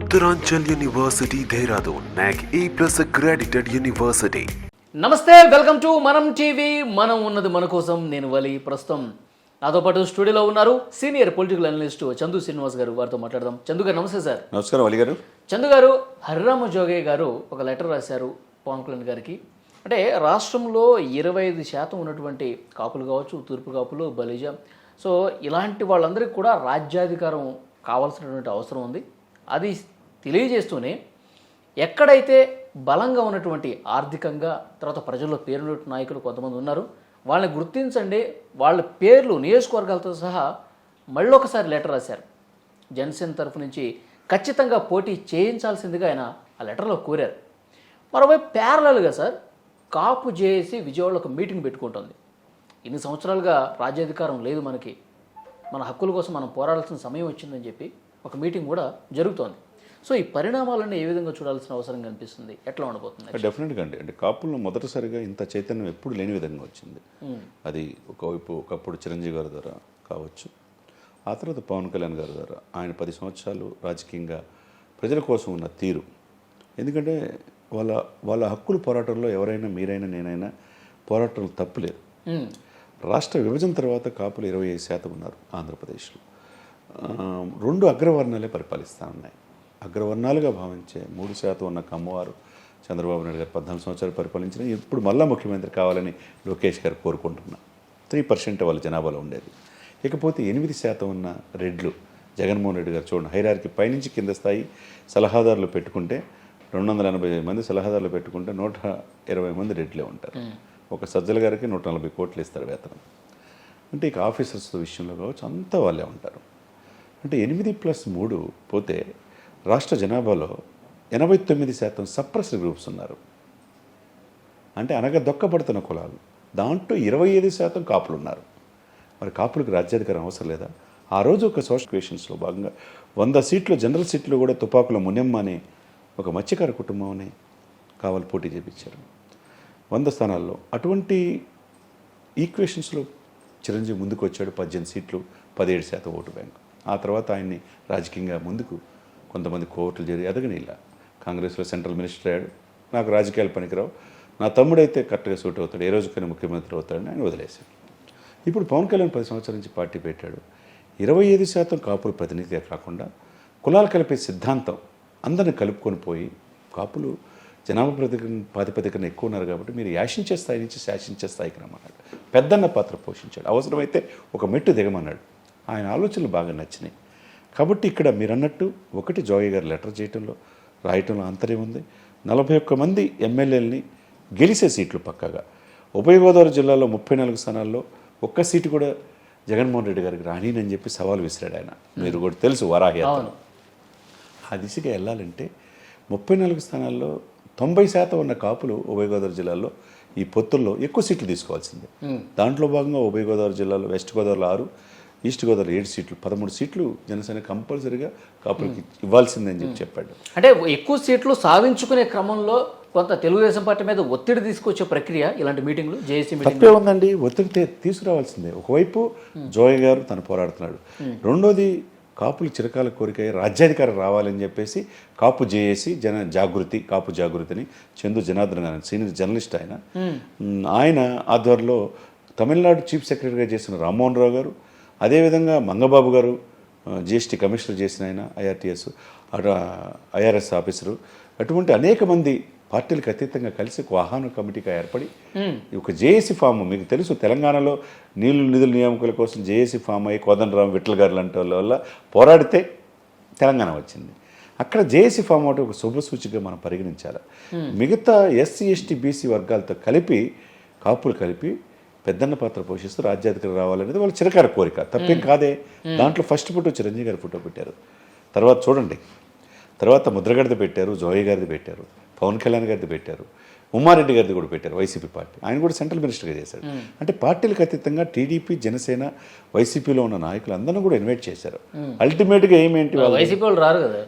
Uttaranchal University, Dehradun, NAC A+ accredited university. నమస్తే, welcome to మనం TV. మనం ఉన్నది మన కోసం. నేను వలి. ప్రస్తుతం నాతో పాటు స్టూడియోలో ఉన్నారు senior political analyst Chandu Srinivas గారు. వారితో మాట్లాడదాం. చందు గారు నమస్తే సార్. నమస్కారం వలి గారు. చందు గారు, హరిరామ జోగయ్య గారు ఒక లెటర్ రాశారు పవన్ కళ్యాణ్ గారికి. అంటే రాష్ట్రంలో 25% ఉన్నటువంటి కాపులు కావచ్చు, తూర్పు కాపులు, బలిజ, సో ఇలాంటి వాళ్ళందరికీ కూడా రాజ్యాధికారం కావాల్సినటువంటి అవసరం ఉంది. అది తెలియజేస్తూనే ఎక్కడైతే బలంగా ఉన్నటువంటి ఆర్థికంగా, తర్వాత ప్రజల్లో పేరున్న నాయకులు కొంతమంది ఉన్నారు, వాళ్ళని గుర్తించండి, వాళ్ళ పేర్లు నియోజకవర్గాలతో సహా మళ్ళీ ఒకసారి లెటర్ రాశారు. జనసేన తరఫు నుంచి ఖచ్చితంగా పోటీ చేయించాల్సిందిగా ఆయన ఆ లెటర్లో కోరారు. మరోవైపు ప్యారలల్గా సార్, కాపు జేఏసీ విజయవాడలో ఒక మీటింగ్ పెట్టుకుంటుంది. ఇన్ని సంవత్సరాలుగా రాజ్యాధికారం లేదు మనకి, మన హక్కుల కోసం మనం పోరాడాల్సిన సమయం వచ్చిందని చెప్పి ఒక మీటింగ్ కూడా జరుగుతోంది. సో ఈ పరిణామాలన్నీ ఏ విధంగా చూడాల్సిన అవసరం కనిపిస్తుంది, ఎట్లా ఉండబోతుంది? డెఫినెట్గా అంటే కాపుల్లో మొదటిసారిగా ఇంత చైతన్యం ఎప్పుడు లేని విధంగా వచ్చింది. అది ఒకప్పుడు చిరంజీవి గారి ద్వారా కావచ్చు, ఆ తర్వాత పవన్ కళ్యాణ్ గారి ద్వారా ఆయన 10 సంవత్సరాలు రాజకీయంగా ప్రజల కోసం ఉన్న తీరు. ఎందుకంటే వాళ్ళ హక్కుల పోరాటంలో ఎవరైనా, మీరైనా, నేనైనా పోరాటంలో తప్పులేదు. రాష్ట్ర విభజన తర్వాత కాపులు 25% ఉన్నారు ఆంధ్రప్రదేశ్లో. 2 అగ్రవర్ణాలే పరిపాలిస్తూ ఉన్నాయి. అగ్రవర్ణాలుగా భావించే 3% ఉన్న కమ్మవారు చంద్రబాబు నాయుడు గారు 14 సంవత్సరాలు పరిపాలించిన, ఇప్పుడు మళ్ళా ముఖ్యమంత్రి కావాలని లోకేష్ గారు కోరుకుంటున్నారు. 3% వాళ్ళ జనాభాలో ఉండేది. ఇకపోతే 8% ఉన్న రెడ్లు జగన్మోహన్ రెడ్డి గారు చూడండి, హైరార్కీ పైనుంచి కింద స్థాయి సలహాదారులు పెట్టుకుంటే 280 మంది సలహాదారులు పెట్టుకుంటే 120 మంది రెడ్లే ఉంటారు. ఒక సజ్జల గారికి 140 కోట్లు ఇస్తారు వేతనం. అంటే ఇక ఆఫీసర్స్ విషయంలో కావచ్చు అంతా వాళ్ళే ఉంటారు. అంటే 8+3 పోతే రాష్ట్ర జనాభాలో 89% సప్రెస్డ్ గ్రూప్స్ ఉన్నారు. అంటే అనగదొక్కబడుతున్న కులాలు. దాంట్లో 25% కాపులు ఉన్నారు. మరి కాపులకు రాజ్యాధికారం అవసరం లేదా? ఆ రోజు ఒక సోషల్ క్వేషన్స్లో భాగంగా 100 సీట్లు జనరల్ సీట్లు కూడా తుపాకుల మునియమ్మ అనే ఒక మత్స్యకార కుటుంబాన్ని కావాలి పోటీ చేయించారు 100 స్థానాల్లో. అటువంటి ఈక్వేషన్స్లో చిరంజీవి ముందుకు వచ్చాడు. 18 సీట్లు, 17% ఓటు బ్యాంకు. ఆ తర్వాత ఆయన్ని రాజకీయంగా ముందుకు కొంతమంది కోర్టులు చేరి ఎదగనిలా. కాంగ్రెస్లో సెంట్రల్ మినిస్టర్ అయ్యాడు. నాకు రాజకీయాలు పనికిరావు, నా తమ్ముడైతే కరెక్ట్గా సూట్ అవుతాడు, ఏ రోజుకైనా ముఖ్యమంత్రి అవుతాడని ఆయన వదిలేశాడు. ఇప్పుడు పవన్ కళ్యాణ్ 10 సంవత్సరాల నుంచి పార్టీ పెట్టాడు. 25% కాపులు ప్రతినిధిగా కాకుండా కులాలు కలిపే సిద్ధాంతం అందరిని కలుపుకొని పోయి, కాపులు జనాభా ప్రాతిపదికన ఎక్కువ ఉన్నారు కాబట్టి మీరు యాశించే స్థాయి నుంచి శాసించే స్థాయికి రమ్మన్నాడు. పెద్దన్న పాత్ర పోషించాడు. అవసరమైతే ఒక మెట్టు దిగమన్నాడు. ఆయన ఆలోచనలు బాగా నచ్చినాయి. కాబట్టి ఇక్కడ మీరు అన్నట్టు ఒకటి జోగి గారు లెటర్ చేయటంలో, రాయటంలో అంతర్యం ఉంది. 41 మంది ఎమ్మెల్యేలని గెలిచే సీట్లు పక్కగా. ఉభయ గోదావరి జిల్లాలో 34 స్థానాల్లో ఒక్క సీటు కూడా జగన్మోహన్ రెడ్డి గారికి రానినని చెప్పి సవాల్ విసిరాడు ఆయన. మీరు కూడా తెలుసు వరాహి. ఆ దిశగా వెళ్ళాలంటే 34 స్థానాల్లో 90% ఉన్న కాపులు ఉభయ గోదావరి జిల్లాలో ఈ పొత్తుల్లో ఎక్కువ సీట్లు తీసుకోవాల్సిందే. దాంట్లో భాగంగా ఉభయ గోదావరి జిల్లాలో వెస్ట్ గోదావరిలో 6, ఈస్ట్ గోదావరి 7 సీట్లు, 13 సీట్లు జనసేన కంపల్సరీగా కాపులకి ఇవ్వాల్సిందని చెప్పాడు. అంటే ఎక్కువ సీట్లు సాధించుకునే క్రమంలో కొంత తెలుగుదేశం పార్టీ మీద ఒత్తిడి తీసుకొచ్చే ప్రక్రియ ఇలాంటి మీటింగ్లు, జేఏసీ మీటింగ్ తప్పే ఉందండి. ఒత్తిడి తీసుకురావాల్సిందే. ఒకవైపు జోయ్ గారు తను పోరాడుతున్నాడు, రెండోది కాపులు చిరకాల కోరిక రాజ్యాధికారం రావాలని చెప్పేసి కాపు జేఏసీ జాగృతి, కాపు జాగృతిని చందు జనార్దన్ గారు సీనియర్ జర్నలిస్ట్ ఆయన ఆధ్వర్యంలో తమిళనాడు చీఫ్ సెక్రటరీగా చేసిన రామ్మోహన్ రావు గారు, అదేవిధంగా మంగబాబు గారు జిఎస్టీ కమిషనర్ చేసిన ఆయన, ఐఆర్ఎస్ ఆఫీసరు, అటువంటి అనేక మంది పార్టీలకు అతీతంగా కలిసి ఒక ఆహ్వాన కమిటీగా ఏర్పడి ఒక జేఏసీ ఫామ్, మీకు తెలుసు తెలంగాణలో నిధుల నియామకుల కోసం జేఏసీ ఫామ్ అయ్యి కోదండరాం విఠల్ గారు లాంటి వాళ్ళ వల్ల పోరాడితే తెలంగాణ వచ్చింది. అక్కడ జేఏసీ ఫామ్ ఒకటి ఒక శుభసూచిగా మనం పరిగణించాలి. మిగతా ఎస్సీ ఎస్టీ బీసీ వర్గాలతో కలిపి కాపులు కలిపి పెద్దన్న పాత్ర పోషిస్తూ రాజ్యాధికారం రావాలనేది వాళ్ళ చిరకాల కోరిక, తప్పేం కాదే. దాంట్లో ఫస్ట్ ఫోటో చిరంజీవి గారి ఫోటో పెట్టారు. తర్వాత చూడండి, తర్వాత ముద్రగడది పెట్టారు, జోయి గారిది పెట్టారు, పవన్ కళ్యాణ్ గారిది పెట్టారు, ఉమ్మారెడ్డి గారిది కూడా పెట్టారు. వైసీపీ పార్టీ ఆయన కూడా సెంట్రల్ మినిస్టర్గా చేశాడు. అంటే పార్టీలకు అతీతంగా టీడీపీ, జనసేన, వైసీపీలో ఉన్న నాయకులు అందరినీ కూడా ఇన్వైట్ చేశారు. అల్టిమేట్గా ఏమేంటి, వైసీపీ వాళ్ళు రారు కదా,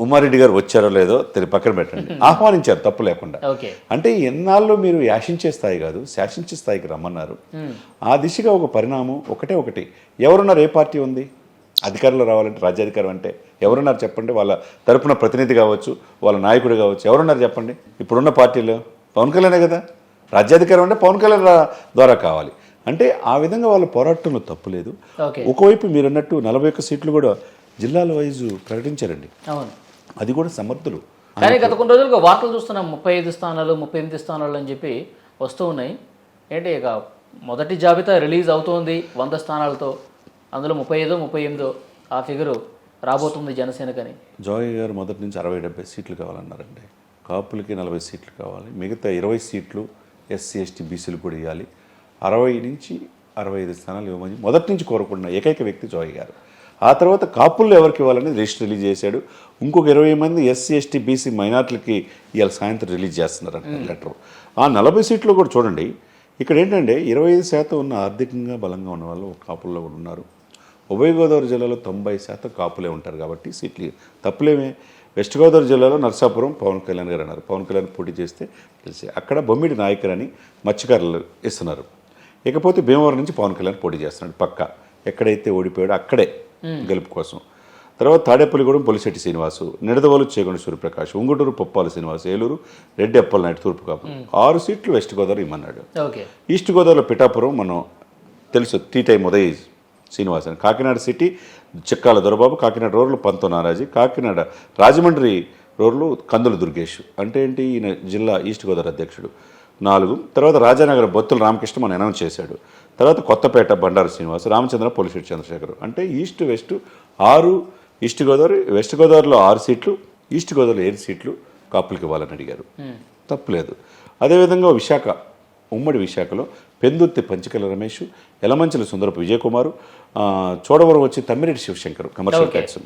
ఉమ్మారెడ్డి గారు వచ్చారో లేదో పక్కన పెట్టండి, ఆహ్వానించారు తప్పు లేకుండా. అంటే ఎన్నాళ్ళు మీరు యాశించే స్థాయి కాదు శాసించే స్థాయికి రమ్మన్నారు. ఆ దిశగా ఒక పరిణామం ఒకటి ఎవరున్నారు, ఏ పార్టీ ఉంది, అధికారంలో రావాలంటే రాజ్యాధికారం అంటే ఎవరున్నారు చెప్పండి? వాళ్ళ తరపున ప్రతినిధి కావచ్చు, వాళ్ళ నాయకుడు కావచ్చు, ఎవరున్నారు చెప్పండి? ఇప్పుడున్న పార్టీలో పవన్ కళ్యాణే కదా. రాజ్యాధికారం అంటే పవన్ కళ్యాణ్ ద్వారా కావాలి అంటే ఆ విధంగా వాళ్ళ పోరాటంలో తప్పు లేదు. ఒకవైపు మీరు అన్నట్టు 41 సీట్లు కూడా జిల్లాల వైజు ప్రకటించారండి. అవును, అది కూడా సమర్థులు. కానీ గత కొన్ని రోజులుగా వార్తలు చూస్తున్నాం 35 స్థానాలు 38 స్థానాలు అని చెప్పి వస్తూ ఉన్నాయి. ఏంటి ఇక మొదటి జాబితా రిలీజ్ అవుతోంది 100 స్థానాలతో, అందులో 35 38 ఆ ఫిగరు రాబోతుంది జనసేనకని. జోయ్ గారు మొదటి నుంచి 60-70 సీట్లు కావాలన్నారండి. కాపులకి 40 సీట్లు కావాలి, మిగతా 20 సీట్లు ఎస్సీ ఎస్టీ బీసీలు కూడా ఇవ్వాలి. 60 నుంచి 65 స్థానాలు ఇవ్వమని మొదటి నుంచి కోరుకున్న ఏకైక వ్యక్తి జోయ్ గారు. ఆ తర్వాత కాపుల్లో ఎవరికి ఇవ్వాలని లిస్ట్ రిలీజ్ చేశాడు. ఇంకొక 20 మంది ఎస్సీ ఎస్టీ బీసీ మైనార్టీలకి ఇవాళ సాయంత్రం రిలీజ్ చేస్తున్నారంట లెటర్. ఆ 40 సీట్లు కూడా చూడండి, ఇక్కడ ఏంటంటే 25% ఉన్న ఆర్థికంగా బలంగా ఉన్న వాళ్ళు కాపుల్లో కూడా ఉన్నారు. ఉభయ గోదావరి జిల్లాలో 90% కాపులే ఉంటారు కాబట్టి సీట్లు తప్పులేమే. వెస్ట్ గోదావరి జిల్లాలో నరసాపురం పవన్ కళ్యాణ్ గారు అన్నారు. పవన్ కళ్యాణ్ పోటీ చేస్తే తెలిసి అక్కడ బొమ్మిడి నాయకర్ అని మత్స్యకారులు ఇస్తున్నారు. ఇకపోతే భీమవరం నుంచి పవన్ కళ్యాణ్ పోటీ చేస్తున్నాడు పక్క. ఎక్కడైతే ఓడిపోయాడో అక్కడే గెలుపు కోసం. తర్వాత తాడేపల్లిగూడెం పొలిశెట్టి శ్రీనివాసు, నిడదవోలు చేగొండ సూర్యప్రకాష్, ఉంగుటూరు పొప్పాల శ్రీనివాసు, ఏలూరు రెడ్డి అప్పలనాయుడు తూర్పు కాపు. 6 సీట్లు వెస్ట్ గోదావరి ఇమ్మన్నాడు. ఈస్ట్ గోదావరిలో పిఠాపురం మనం తెలుసు టీటైమ్ ఉదయ్ శ్రీనివాస్ అని. కాకినాడ సిటీ చిక్కాల దొరబాబు, కాకినాడ రోడ్లు పంతో నారాజీ, కాకినాడ రాజమండ్రి రోడ్లు కందుల దుర్గేష్. అంటే ఏంటి, ఈయన జిల్లా ఈస్ట్ గోదావరి అధ్యక్షుడు 4. తర్వాత రాజానగరం బొత్తుల రామకృష్ణ మనం అనౌన్స్ చేశాడు. తర్వాత కొత్తపేట బండారు శ్రీనివాస్, రామచంద్ర పొలిశెట్టి చంద్రశేఖర్. అంటే east west 6, east Godavari west గోదావరిలో 6 సీట్లు, ఈస్ట్ గోదావరిలో 7 సీట్లు కాపులకి ఇవ్వాలని అడిగారు. తప్పులేదు. అదేవిధంగా విశాఖ, ఉమ్మడి విశాఖలో పెందుర్తి పంచకల రమేష్, యలమంచిల సుందరపు విజయకుమారు, చోడవరం వచ్చి తమ్మిరెడ్డి శివశంకర్ కమర్షియల్ ట్యాక్స్.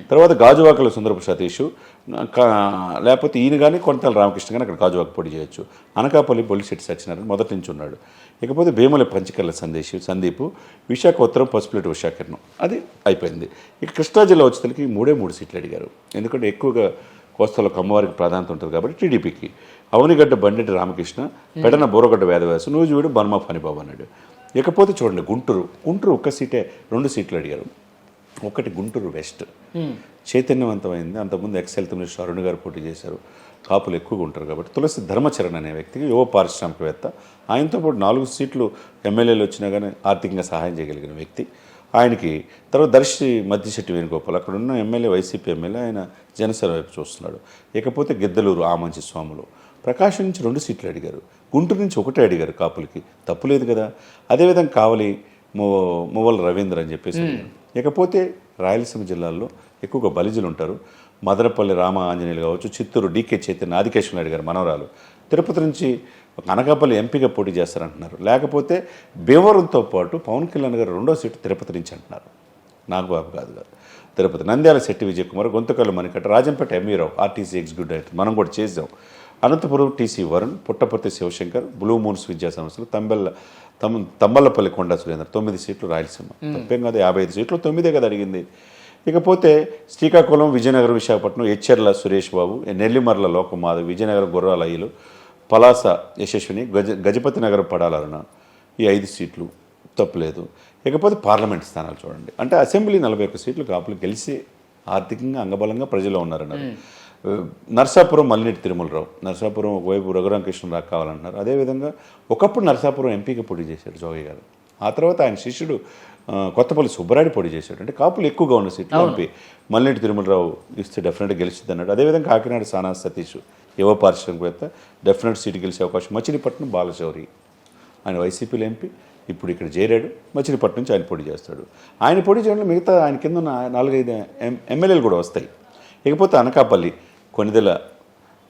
తర్వాత గాజువాకల సుందరపు సతీష్, లేకపోతే ఈయన కానీ కొంతల రామకృష్ణ కానీ అక్కడ గాజువాక పోటీ చేయొచ్చు. అనకాపల్లి పొలిశెట్టి సత్యనారాయణ మొదటి నుంచి ఉన్నాడు. ఇకపోతే భీమల పంచకల్ల సందీప్, విశాఖ ఉత్తరం పసుపులేటి ఉషాకిరణం. అది అయిపోయింది. ఇక కృష్ణా జిల్లా వచ్చేసరికి 3 సీట్లు అడిగారు. ఎందుకంటే ఎక్కువగా కోస్తాలో కమ్మవారికి ప్రాధాన్యత ఉంటుంది కాబట్టి టీడీపీకి. అవనిగడ్డ బండెడ్డి రామకృష్ణ, పెడన బోరగడ్డ వేదవ్యాసు, నూజివీడు బర్మా ఫణిబాబు అన్నాడు. ఇకపోతే చూడండి గుంటూరు 1 సీటే 2 సీట్లు అడిగారు. ఒకటి గుంటూరు వెస్ట్ చైతన్యవంతమైంది. అంతకుముందు ఎక్సెల్ మినిస్టర్ అరుణ్ గారు పోటీ చేశారు. కాపులు ఎక్కువగా ఉంటారు కాబట్టి తులసి ధర్మచరణ్ అనే వ్యక్తికి యువ పారిశ్రామికవేత్త, ఆయనతో పాటు 4 సీట్లు ఎమ్మెల్యేలు వచ్చినా కానీ ఆర్థికంగా సహాయం చేయగలిగిన వ్యక్తి ఆయనకి. తర్వాత దర్శి మద్దిశెట్టి వేణుగోపాల్ అక్కడ ఉన్న ఎమ్మెల్యే, వైసీపీ ఎమ్మెల్యే, ఆయన జనసేన వైపు చూస్తున్నాడు. ఇకపోతే గిద్దలూరు ఆమంచి స్వాములు, ప్రకాశం నుంచి 2 సీట్లు అడిగారు. గుంటూరు నుంచి 1 అడిగారు కాపులకి. తప్పులేదు కదా. అదేవిధంగా కావలి మువ్వల రవీంద్ర అని చెప్పేసి. ఇకపోతే రాయలసీమ జిల్లాల్లో ఎక్కువగా బలిజులు ఉంటారు. మదనపల్లి రామ ఆంజనేయులు కావచ్చు, చిత్తూరు డీకే చైతన్య, ఆదికేశ్వర నాయుడు గారు మనవరాలు. తిరుపతి నుంచి అనకాపల్లి ఎంపీగా పోటీ చేస్తారంటున్నారు. లేకపోతే భీమవరంతో పాటు పవన్ కళ్యాణ్ గారు 2వ సీటు తిరుపతి నుంచి అంటున్నారు. నాగబాబు కాదు తిరుపతి. నంద్యాల శెట్టి విజయకుమార్, గొంతకల్లు మణికట్ట, రాజంపేట ఎంఈరావు ఆర్టీసీ ఎగ్జిక్యూటివ్ డైరెక్టర్ మనం కూడా చేసాం. Anantapur TC Varun, Puttaparthi Shivashankar, blue moons విద్యా సంస్థలు, తంబల్లపల్లి కొండా సురేందర్. 9 సీట్లు రాయలసీమ. తప్పేం కాదు, 55 సీట్లు 9 కదా అడిగింది. ఇకపోతే శ్రీకాకుళం, విజయనగరం, విశాఖపట్నం హెచ్చెర్ల సురేష్ బాబు, నెల్లిమర్ల లోకమాధవ్, విజయనగరం గుర్రాల అయ్యలు, పలాస యశస్విని, గజపతి నగరం పడాలరుణ. ఈ 5 సీట్లు తప్పులేదు. ఇకపోతే పార్లమెంట్ స్థానాలు చూడండి. అంటే అసెంబ్లీ 41 సీట్లు కాపులు గెలిచి ఆర్థికంగా అంగబలంగా ప్రజల్లో ఉన్నారన్నారు. నరసాపురం మల్లినేటి తిరుమలరావు, నరసాపురం ఒకవైపు రఘురామకృష్ణరావు కావాలంటున్నారు. అదేవిధంగా ఒకప్పుడు నరసాపురం ఎంపీగా పోటీ చేశాడు జోగయ్య గారు. ఆ తర్వాత ఆయన శిష్యుడు కొత్తపల్లి సుబ్బరాయుడు పోటీ చేశాడు. అంటే కాపులు ఎక్కువగా ఉన్న సీట్లు ఎంపీ మల్లినేటి తిరుమలరావు ఇస్తే డెఫినెట్గా గెలిచింది అన్నాడు. అదేవిధంగా కాకినాడ సానా సతీష్ యువ పారిశ్రామికవేత్త, డెఫినెట్ సీటు గెలిచే అవకాశం. మచిలీపట్నం బాలశౌరి, ఆయన వైసీపీలో ఎంపీ, ఇప్పుడు ఇక్కడ చేరాడు. మచిలీపట్నం నుంచి ఆయన పోటీ చేస్తాడు. ఆయన పోటీ చేయడంలో మిగతా ఆయన కింద ఉన్న 4-5 ఎమ్మెల్యేలు కూడా వస్తాయి. ఇకపోతే అనకాపల్లి కొనిదెల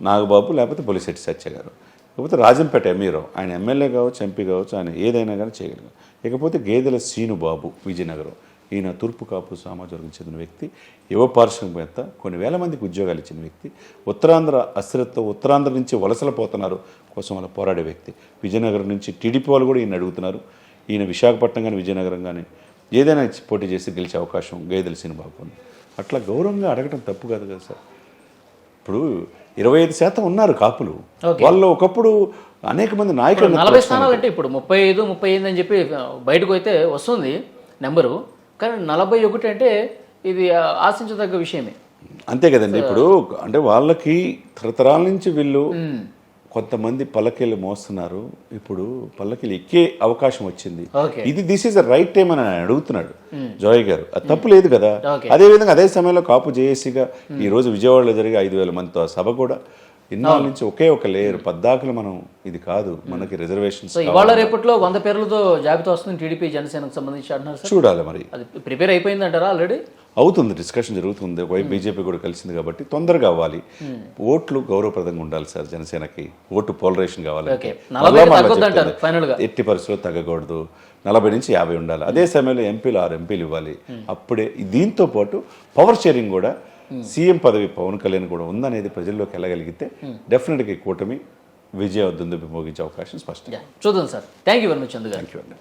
నాగబాబు, లేకపోతే పొలిశెట్టి సత్య గారు. ఇకపోతే రాజంపేట ఎంఈరావు, ఆయన ఎమ్మెల్యే కావచ్చు, ఎంపీ కావచ్చు, ఆయన ఏదైనా కానీ చేయగలరు. ఇకపోతే గేదెల శ్రీనుబాబు విజయనగరం, ఈయన తూర్పు కాపు సామాజిక చెందిన వ్యక్తి, యువ పారిశ్రామికవేత్త, కొన్ని వేల మందికి ఉద్యోగాలు ఇచ్చిన వ్యక్తి. ఉత్తరాంధ్ర అస్థిరత, ఉత్తరాంధ్ర నుంచి వలసలు పోతున్నారు కోసం అలా పోరాడే వ్యక్తి. విజయనగరం నుంచి టీడీపీ వాళ్ళు కూడా ఈయన అడుగుతున్నారు. ఈయన విశాఖపట్నం కానీ విజయనగరం కానీ ఏదైనా పోటీ చేసి గెలిచే అవకాశం గేదెల శ్రీనుబాబు ఉంది. అట్లా గౌరవంగా అడగటం తప్పు కాదు కదా సార్. ఇప్పుడు 25% ఉన్నారు కాపులు. వాళ్ళు ఒకప్పుడు అనేక మంది నాయకులు 40 స్థానాలు అంటే ఇప్పుడు 35, 38 అని చెప్పి బయటకు అయితే వస్తుంది నెంబరు. కానీ 41 అంటే ఇది ఆశించదగ్గ విషయమే. అంతే కదండి. ఇప్పుడు అంటే వాళ్ళకి తరతరాల నుంచి వీళ్ళు కొంతమంది పల్లకీలు మోస్తున్నారు, ఇప్పుడు పల్లకీలు ఎక్కే అవకాశం వచ్చింది, ఇది this is the right time అని ఆయన అడుగుతున్నాడు జోయ్ గారు. అది తప్పు లేదు కదా. అదే విధంగా అదే సమయంలో కాపు జేఏసీగా ఈ రోజు విజయవాడలో జరిగే 5,000 మందితో సభ కూడా ఇన్నాళ్ళ నుంచి ఒకే ఒక లేయర్ పద్దాకులు మనం ఇది కాదు మనకి రిజర్వేషన్స్. ఇవాళ రేపట్లో 100 పేర్లతో జాబితా వస్తుంది టీడీపీ జనసేనకు సంబంధించి అంటున్నారు. చూడాలి మరి అది ప్రిపేర్ అయిపోయింది అంటారా ఆల్రెడీ? అవుతుంది, డిస్కషన్ జరుగుతుంది. ఒకవైపు బీజేపీ కూడా కలిసింది కాబట్టి తొందరగా అవ్వాలి. ఓట్లు గౌరవప్రదంగా ఉండాలి సార్ జనసేనకి. ఓటు పోలరేషన్ కావాలి, ఎట్టి పరిస్థితుల్లో తగ్గకూడదు. 40 నుంచి 50 ఉండాలి. అదే సమయంలో ఎంపీలు 6 ఎంపీలు ఇవ్వాలి. అప్పుడే దీంతో పాటు పవర్ షేరింగ్ కూడా సీఎం పదవి పవన్ కళ్యాణ్ కూడా ఉందనేది ప్రజల్లోకి వెళ్ళగలిగితే డెఫినెట్గా ఈ కూటమి విజయవంతం మోగించే అవకాశం స్పష్టం. చూద్దాం sir. Thank you very much. Thank you అండి.